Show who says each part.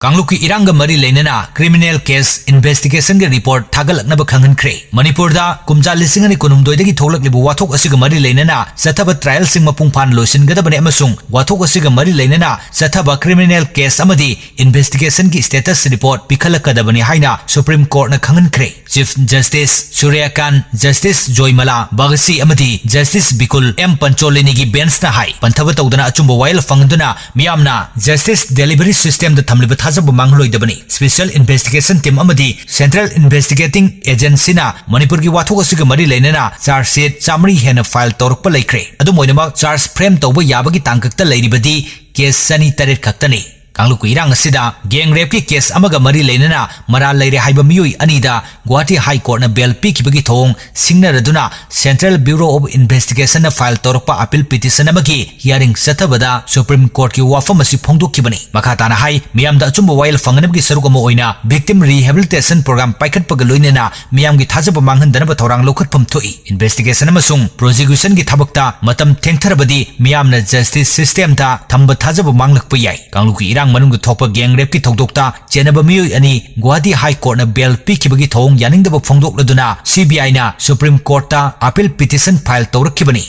Speaker 1: Kanglupki erangga mari leinana criminal case investigation ge report thagatlaknaba khanghankhre Manipur da kumja lising ani kunumdoi dagi thoklaklibu wathok asiga mari leinana sathaba trial sing mapung phan loisin gadabane amasung wathok asiga mari leinana sathaba criminal case amadi investigation gi status report pikhalakadabani haina Supreme Court na khanghankhre Chief Justice Suryakant Justice Joymala Bagasi amadi Justice Bikul M Pancholini gi bench na hai panthaba tawdana achumba wail fangduna miyamna justice delivery system da thamliba Special Investigation Team amadi Central Investigating Agency na Manipur ki wathok asiga mari leinana charge sheet chamri hena file torpa laikre adu moinama charge frame tawba yabagi tangkakta lairibadi case sani taret khaktani Kanglupki irang asida gang rape ki case amaga mari leinana mara laire haiba miyoi anida Guwahati High Court na bail pikibagi thong singnaraduna Central Bureau of Investigation na file torpa appeal petition amagi hearing sathabada Supreme Court ki wafam asi phongdokkibani makhatana hai miyamda achumba wail fanganabgi saruk ama oina victim rehabilitation program paikhatpaga loinena miyamgi thajaba manghandanaba thorang lokhatpham thoi investigation amasung prosecution gi thabakta matam thengtharabadi miyamna justice system da thamba thajaba manglakpa yai Kanglupki irang manung thokpa gang rape ki thokdokta chenaba miyoi ani Guwahati High Court na bail pikibagi thong yaningdaba phongdokladuna CBI na Supreme Court ta appeal petition file tawrakkibani